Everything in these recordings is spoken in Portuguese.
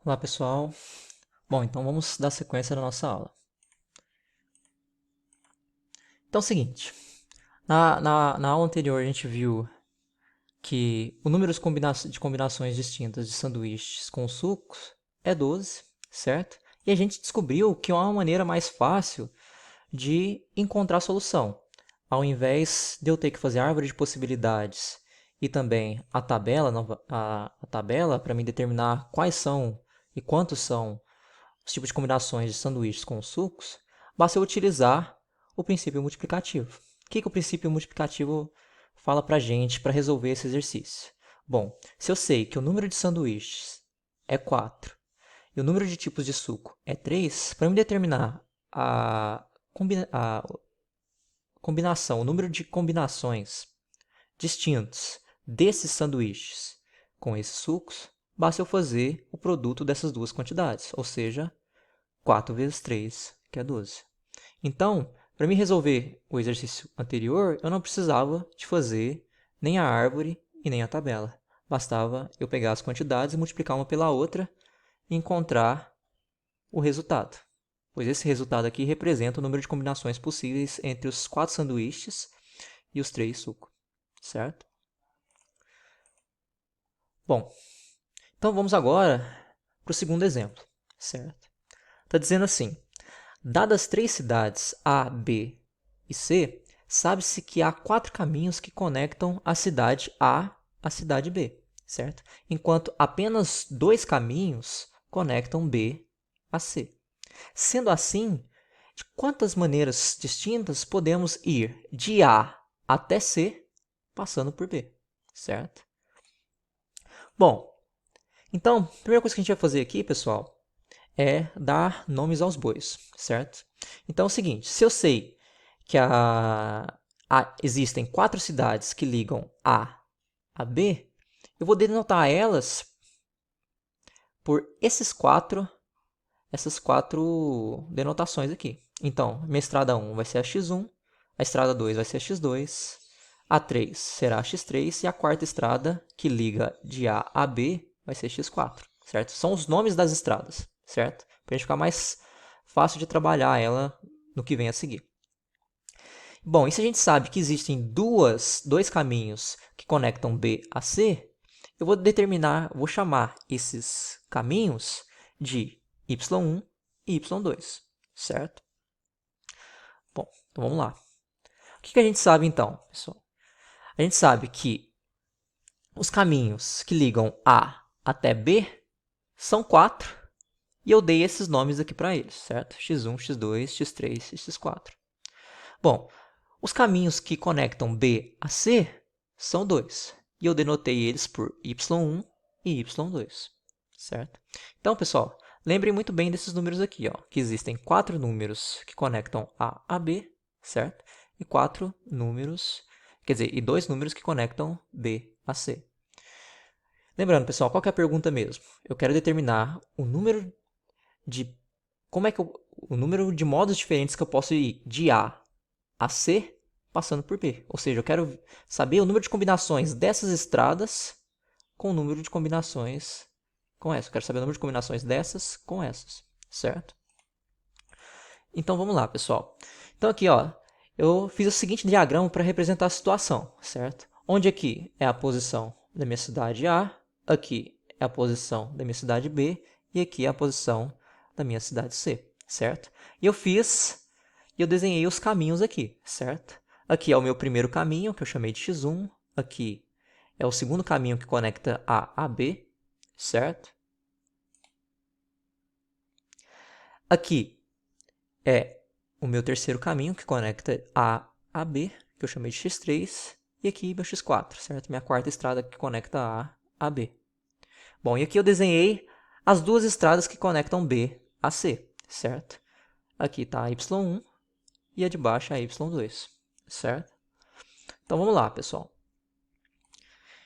Olá pessoal, bom, então vamos dar sequência na nossa aula. Então é o seguinte, na aula anterior a gente viu que o número de combinações distintas de sanduíches com sucos é 12, certo? E a gente descobriu que há uma maneira mais fácil de encontrar a solução. Ao invés de eu ter que fazer a árvore de possibilidades e também a tabela, a tabela para me determinar quais são e quantos são os tipos de combinações de sanduíches com sucos, basta eu utilizar o princípio multiplicativo. O que o princípio multiplicativo fala para a gente para resolver esse exercício? Bom, se eu sei que o número de sanduíches é 4 e o número de tipos de suco é 3, para me determinar a combinação, o número de combinações distintos desses sanduíches com esses sucos, basta eu fazer o produto dessas duas quantidades, ou seja, 4 vezes 3, que é 12. Então, para me resolver o exercício anterior, eu não precisava de fazer nem a árvore e nem a tabela. Bastava eu pegar as quantidades e multiplicar uma pela outra e encontrar o resultado. Pois esse resultado aqui representa o número de combinações possíveis entre os 4 sanduíches e os 3 sucos, certo? Bom, então vamos agora para o segundo exemplo, certo? Está dizendo assim: dadas 3 cidades A, B e C, sabe-se que há 4 caminhos que conectam a cidade A à cidade B, certo? Enquanto apenas 2 caminhos conectam B a C. Sendo assim, de quantas maneiras distintas podemos ir de A até C, passando por B, certo? Bom, então, a primeira coisa que a gente vai fazer aqui, pessoal, é dar nomes aos bois, certo? Então é o seguinte, se eu sei que existem 4 cidades que ligam A a B, eu vou denotar elas por essas quatro denotações aqui. Então, minha estrada 1 vai ser a X1, a estrada 2 vai ser a X2, a 3 será a X3 e a quarta estrada que liga de A a B vai ser X4, certo? São os nomes das estradas, certo? Para a gente ficar mais fácil de trabalhar ela no que vem a seguir. Bom, e se a gente sabe que existem dois caminhos que conectam B a C, eu vou chamar esses caminhos de Y1 e Y2, certo? Bom, então vamos lá. O que a gente sabe então, pessoal? A gente sabe que os caminhos que ligam A até B são 4 e eu dei esses nomes aqui para eles, certo? X1, X2, X3 e X4. Bom, os caminhos que conectam B a C são 2 e eu denotei eles por Y1 e Y2, certo? Então, pessoal, lembrem muito bem desses números aqui, ó, que existem 4 números que conectam A a B, certo? E 4 números, quer dizer, e 2 números que conectam B a C. Lembrando, pessoal, qual que é a pergunta mesmo? Eu quero determinar o número de o número de modos diferentes que eu posso ir de A a C passando por B. Ou seja, eu quero saber o número de combinações dessas estradas com o número de combinações com essas. Eu quero saber o número de combinações dessas com essas, certo? Então vamos lá, pessoal. Então aqui, ó, eu fiz o seguinte diagrama para representar a situação, certo? Onde aqui é a posição da minha cidade A, aqui é a posição da minha cidade B e aqui é a posição da minha cidade C, certo? E eu desenhei os caminhos aqui, certo? Aqui é o meu primeiro caminho, que eu chamei de X1, aqui é o segundo caminho que conecta A a B, certo? Aqui é o meu terceiro caminho que conecta A a B, que eu chamei de X3, e aqui meu X4, certo? Minha quarta estrada que conecta A a B. Bom, e aqui eu desenhei as duas estradas que conectam B a C, certo? Aqui está a Y1 e a de baixo é a Y2, certo? Então vamos lá, pessoal.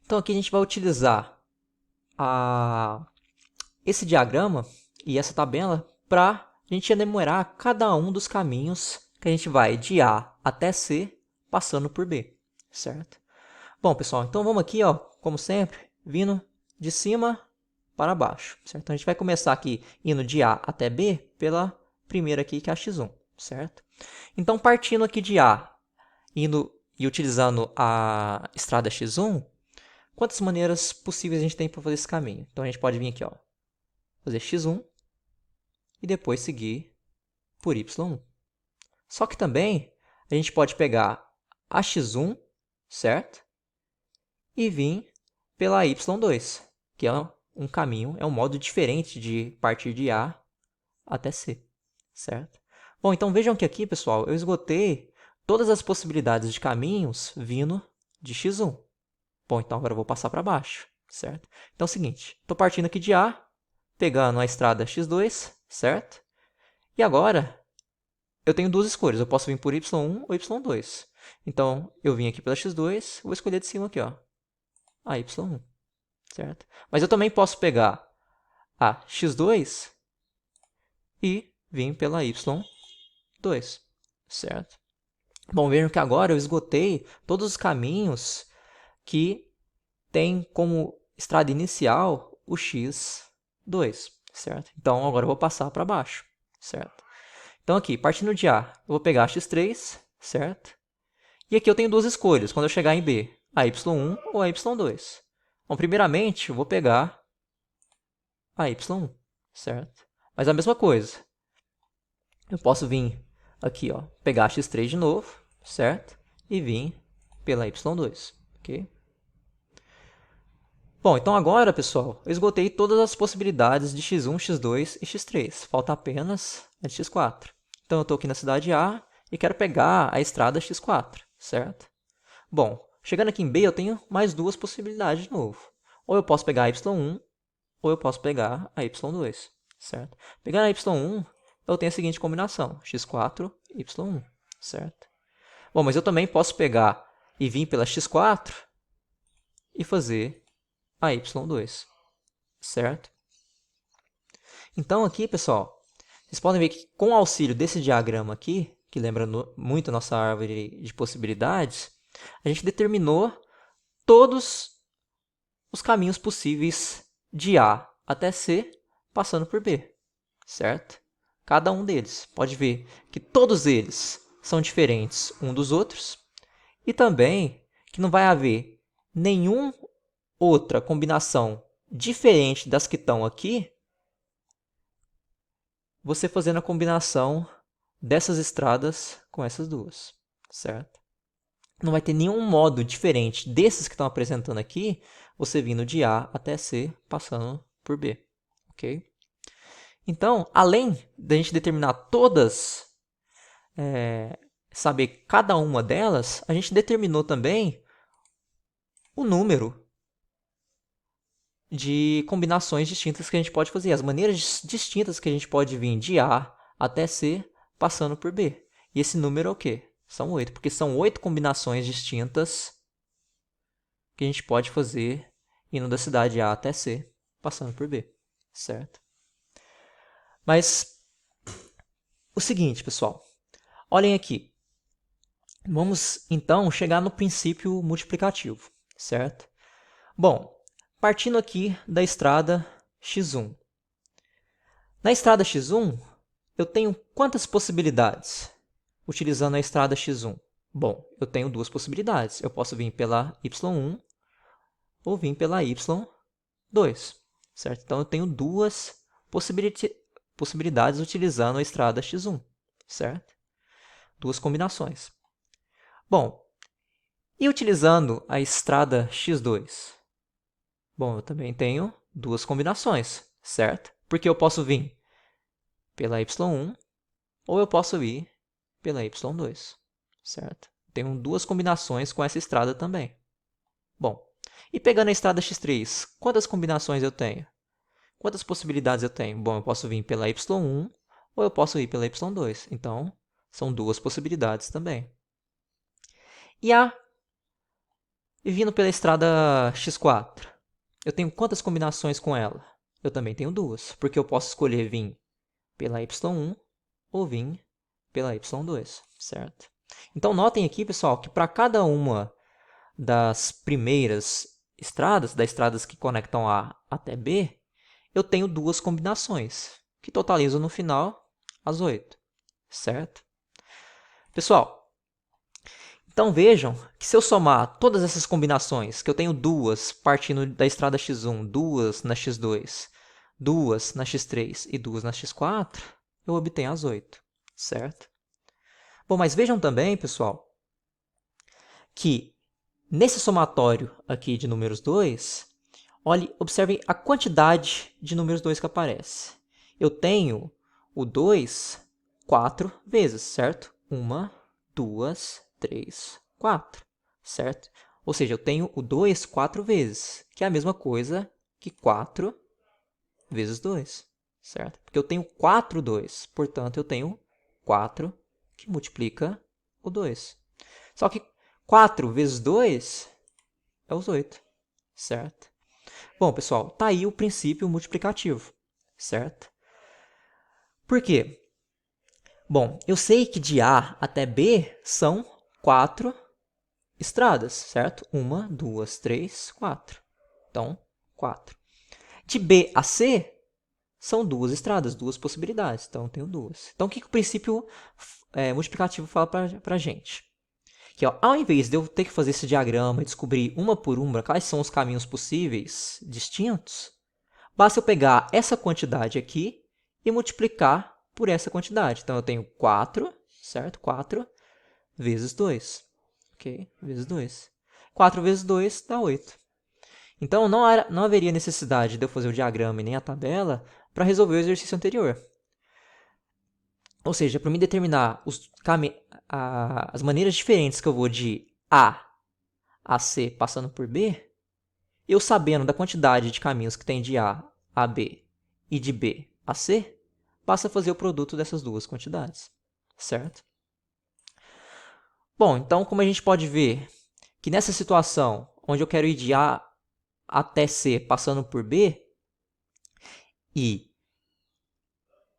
Então aqui a gente vai utilizar esse diagrama e essa tabela para a gente enumerar cada um dos caminhos que a gente vai de A até C, passando por B, certo? Bom, pessoal, então vamos aqui, ó, como sempre, vindo de cima para baixo, certo? Então, a gente vai começar aqui indo de A até B pela primeira aqui, que é a x1, certo? Então, partindo aqui de A, indo e utilizando a estrada x1, quantas maneiras possíveis a gente tem para fazer esse caminho? Então, a gente pode vir aqui, ó, fazer x1 e depois seguir por y1. Só que também a gente pode pegar a x1, certo? E vir pela y2, que é um caminho, é um modo diferente de partir de A até C, certo? Bom, então vejam que aqui, pessoal, eu esgotei todas as possibilidades de caminhos vindo de x1. Bom, então agora eu vou passar para baixo, certo? Então é o seguinte, estou partindo aqui de A, pegando a estrada x2, certo? E agora eu tenho duas escolhas, eu posso vir por y1 ou y2. Então eu vim aqui pela x2, vou escolher de cima aqui, ó, a y1, certo? Mas eu também posso pegar a x2 e vir pela y2, certo? Bom, vejam que agora eu esgotei todos os caminhos que tem como estrada inicial o x2, certo? Então, agora eu vou passar para baixo, certo? Então, aqui, partindo de A, eu vou pegar a x3, certo? E aqui eu tenho duas escolhas, quando eu chegar em B, a y1 ou a y2. Bom, primeiramente, eu vou pegar a y1, certo? Mas a mesma coisa, eu posso vir aqui, ó, pegar a x3 de novo, certo? E vir pela y2, ok? Bom, então agora, pessoal, eu esgotei todas as possibilidades de x1, x2 e x3. Falta apenas a de x4. Então, eu estou aqui na cidade A e quero pegar a estrada x4, certo? Bom, chegando aqui em B, eu tenho mais duas possibilidades de novo. Ou eu posso pegar a y1, ou eu posso pegar a y2, certo? Pegando a y1, eu tenho a seguinte combinação, x4, y1, certo? Bom, mas eu também posso pegar e vir pela x4 e fazer a y2, certo? Então, aqui, pessoal, vocês podem ver que com o auxílio desse diagrama aqui, que lembra muito a nossa árvore de possibilidades, a gente determinou todos os caminhos possíveis de A até C, passando por B, certo? Cada um deles. Pode ver que todos eles são diferentes um dos outros e também que não vai haver nenhuma outra combinação diferente das que estão aqui, você fazendo a combinação dessas estradas com essas duas, certo? Não vai ter nenhum modo diferente desses que estão apresentando aqui, você vindo de A até C, passando por B, ok? Então, além da gente determinar todas, saber cada uma delas, a gente determinou também o número de combinações distintas que a gente pode fazer, as maneiras distintas que a gente pode vir de A até C, passando por B. E esse número é o quê? São 8, porque são 8 combinações distintas que a gente pode fazer indo da cidade A até C, passando por B, certo? Mas, o seguinte, pessoal, olhem aqui. Vamos, então, chegar no princípio multiplicativo, certo? Bom, partindo aqui da estrada x1. Na estrada x1, eu tenho quantas possibilidades utilizando a estrada x1? Bom, eu tenho duas possibilidades. Eu posso vir pela y1 ou vir pela y2, certo? Então, eu tenho duas possibilidades utilizando a estrada x1, certo? Duas combinações. Bom, e utilizando a estrada x2? Bom, eu também tenho duas combinações, certo? Porque eu posso vir pela y1 ou eu posso ir pela y2, certo? Tenho duas combinações com essa estrada também. Bom, e pegando a estrada x3, quantas combinações eu tenho? Quantas possibilidades eu tenho? Bom, eu posso vir pela y1 ou eu posso ir pela y2. Então, são duas possibilidades também. E vindo pela estrada x4, eu tenho quantas combinações com ela? Eu também tenho duas, porque eu posso escolher vir pela y1 ou vir pela y2, certo? Então, notem aqui, pessoal, que para cada uma das primeiras estradas, das estradas que conectam A até B, eu tenho duas combinações, que totalizam no final as 8, certo? Pessoal, então vejam que se eu somar todas essas combinações, que eu tenho duas partindo da estrada x1, duas na x2, duas na x3 e duas na x4, eu obtenho as 8, certo? Bom, mas vejam também, pessoal, que nesse somatório aqui de números 2, observem a quantidade de números 2 que aparece. Eu tenho o 2 4 vezes, certo? 1, 2, 3, 4, certo? Ou seja, eu tenho o 2 4 vezes, que é a mesma coisa que 4 vezes 2, certo? Porque eu tenho 4 2, portanto, eu tenho 4 que multiplica o 2. Só que 4 vezes 2 é os 8, certo? Bom, pessoal, tá aí o princípio multiplicativo, certo? Por quê? Bom, eu sei que de A até B são 4 estradas, certo? 1, 2, 3, 4. Então, 4. De B a C são duas estradas, duas possibilidades. Então, eu tenho duas. Então, o que o princípio multiplicativo fala para a gente? Que, ó, ao invés de eu ter que fazer esse diagrama e descobrir uma por uma quais são os caminhos possíveis distintos, basta eu pegar essa quantidade aqui e multiplicar por essa quantidade. Então, eu tenho 4, certo? 4 vezes 2. Ok? Vezes 2. 4 vezes 2 dá 8. Então, não haveria necessidade de eu fazer o diagrama e nem a tabela para resolver o exercício anterior. Ou seja, para mim determinar as maneiras diferentes que eu vou de A a C passando por B, eu sabendo da quantidade de caminhos que tem de A a B e de B a C, basta fazer o produto dessas duas quantidades, certo? Bom, então como a gente pode ver que nessa situação, onde eu quero ir de A até C passando por B, e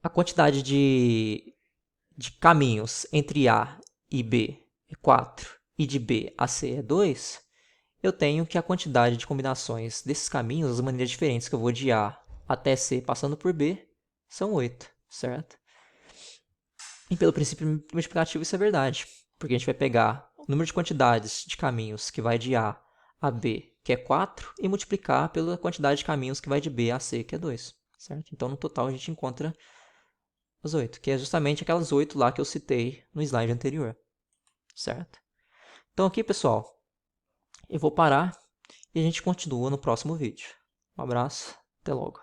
a quantidade de caminhos entre A e B é 4 e de B a C é 2, eu tenho que a quantidade de combinações desses caminhos, as maneiras diferentes que eu vou de A até C passando por B, são 8, certo? E pelo princípio multiplicativo isso é verdade, porque a gente vai pegar o número de quantidades de caminhos que vai de A a B, que é 4, e multiplicar pela quantidade de caminhos que vai de B a C, que é 2, certo? Então, no total, a gente encontra as 8, que é justamente aquelas 8 lá que eu citei no slide anterior, certo? Então, aqui, pessoal, eu vou parar e a gente continua no próximo vídeo. Um abraço, até logo.